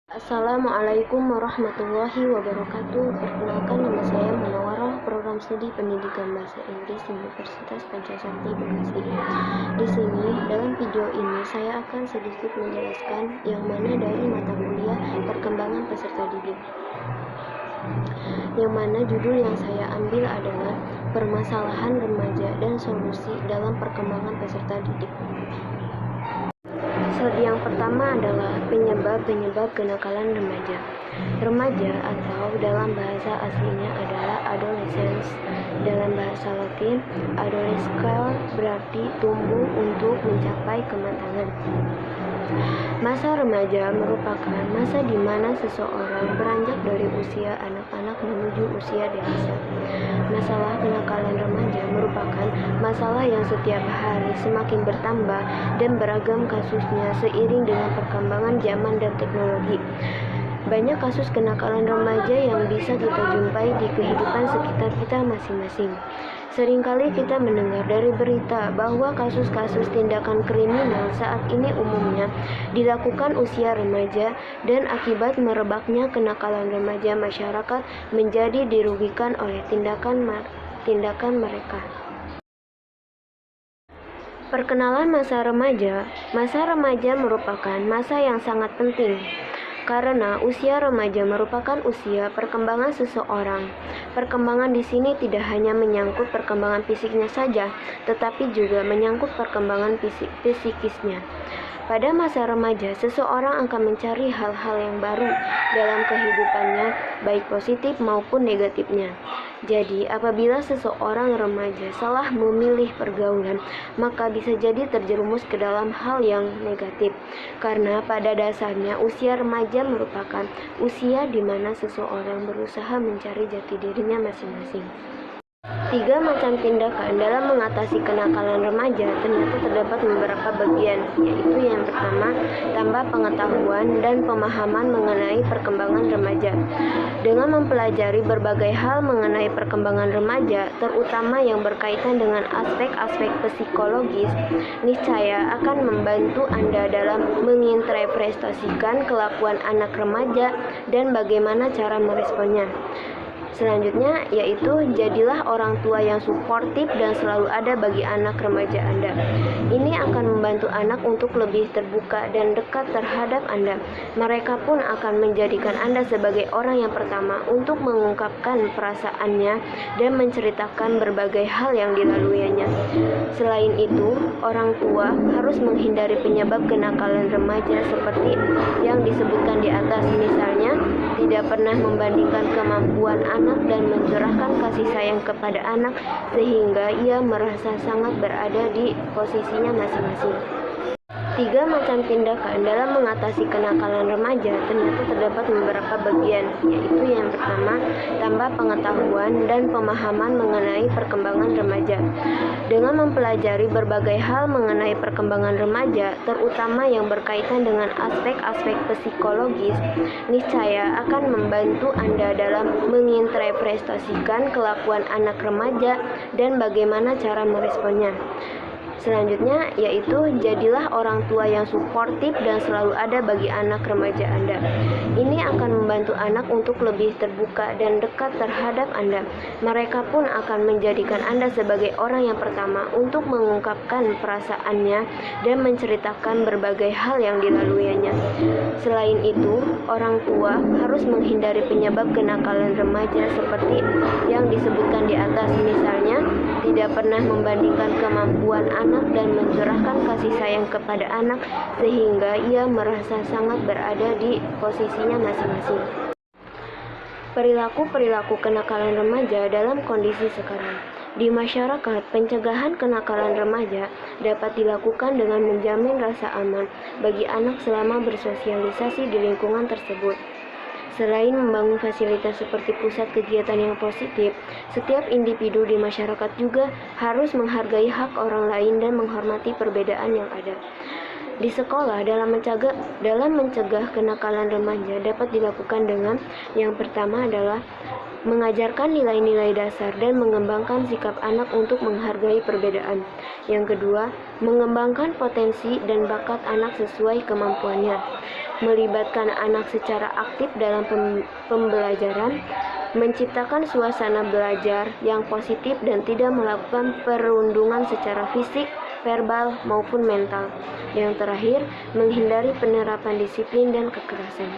Assalamualaikum warahmatullahi wabarakatuh. Perkenalkan, nama saya Munawarah, program studi pendidikan bahasa Inggris Universitas Pancasakti Bekasi. Di sini, dalam video ini saya akan sedikit menjelaskan yang mana dari mata kuliah perkembangan peserta didik. Yang mana judul yang saya ambil adalah permasalahan remaja dan solusi dalam perkembangan peserta didik. Yang pertama adalah penyebab kenakalan remaja. Remaja atau dalam bahasa aslinya adalah adolescens. Dalam bahasa Latin, adolescere berarti tumbuh untuk mencapai kematangan. Masa remaja merupakan masa di mana seseorang beranjak dari usia anak-anak menuju usia dewasa. Masalah kenakalan remaja merupakan masalah yang setiap hari semakin bertambah dan beragam kasusnya seiring dengan perkembangan zaman dan teknologi. Banyak kasus kenakalan remaja yang bisa kita jumpai di kehidupan sekitar kita masing-masing. Seringkali kita mendengar dari berita bahwa kasus-kasus tindakan kriminal saat ini umumnya dilakukan usia remaja, dan akibat merebaknya kenakalan remaja, masyarakat menjadi dirugikan oleh tindakan mereka. Perkenalan masa remaja. Masa remaja merupakan masa yang sangat penting karena usia remaja merupakan usia perkembangan seseorang. Perkembangan di sini tidak hanya menyangkut perkembangan fisiknya saja, tetapi juga menyangkut perkembangan psikisnya. Pada masa remaja, seseorang akan mencari hal-hal yang baru dalam kehidupannya, baik positif maupun negatifnya. Jadi, apabila seseorang remaja salah memilih pergaulan, maka bisa jadi terjerumus ke dalam hal yang negatif. Karena pada dasarnya usia remaja merupakan usia di mana seseorang berusaha mencari jati dirinya masing-masing. 3 macam tindakan dalam mengatasi kenakalan remaja ternyata terdapat beberapa bagian, yaitu yang pertama, tambah pengetahuan dan pemahaman mengenai perkembangan remaja. Dengan mempelajari berbagai hal mengenai perkembangan remaja, terutama yang berkaitan dengan aspek-aspek psikologis, niscaya akan membantu Anda dalam menginterpretasikan kelakuan anak remaja dan bagaimana cara meresponnya. Selanjutnya, yaitu jadilah orang tua yang suportif dan selalu ada bagi anak remaja Anda. Ini akan membantu anak untuk lebih terbuka dan dekat terhadap Anda. Mereka pun akan menjadikan Anda sebagai orang yang pertama untuk mengungkapkan perasaannya dan menceritakan berbagai hal yang dilaluinya. Selain itu, orang tua harus menghindari penyebab kenakalan remaja seperti yang disebutkan di atas, misalnya tidak pernah membandingkan kemampuan anak dan mencurahkan kasih sayang kepada anak sehingga ia merasa sangat berada di posisinya masing-masing. 3 macam tindakan dalam mengatasi kenakalan remaja ternyata terdapat beberapa bagian, yaitu yang pertama, tambah pengetahuan dan pemahaman mengenai perkembangan remaja. Dengan mempelajari berbagai hal mengenai perkembangan remaja, terutama yang berkaitan dengan aspek-aspek psikologis, niscaya akan membantu Anda dalam menginterpretasikan kelakuan anak remaja dan bagaimana cara meresponnya. Selanjutnya, yaitu jadilah orang tua yang suportif dan selalu ada bagi anak remaja Anda. Ini akan membantu anak untuk lebih terbuka dan dekat terhadap Anda. Mereka pun akan menjadikan Anda sebagai orang yang pertama untuk mengungkapkan perasaannya dan menceritakan berbagai hal yang dilaluinya. Selain itu, orang tua harus menghindari penyebab kenakalan remaja seperti yang disebutkan di atas, misalnya tidak pernah membandingkan kemampuan anak dan mencurahkan kasih sayang kepada anak sehingga ia merasa sangat berada di posisinya masing-masing. Perilaku-perilaku kenakalan remaja dalam kondisi sekarang. Di masyarakat, pencegahan kenakalan remaja dapat dilakukan dengan menjamin rasa aman bagi anak selama bersosialisasi di lingkungan tersebut. Selain membangun fasilitas seperti pusat kegiatan yang positif, setiap individu di masyarakat juga harus menghargai hak orang lain dan menghormati perbedaan yang ada. Di sekolah, dalam mencegah kenakalan remaja dapat dilakukan dengan yang pertama adalah mengajarkan nilai-nilai dasar dan mengembangkan sikap anak untuk menghargai perbedaan. Yang kedua, mengembangkan potensi dan bakat anak sesuai kemampuannya, melibatkan anak secara aktif dalam pembelajaran, menciptakan suasana belajar yang positif dan tidak melakukan perundungan secara fisik, verbal, maupun mental. Yang terakhir, menghindari penerapan disiplin dan kekerasan.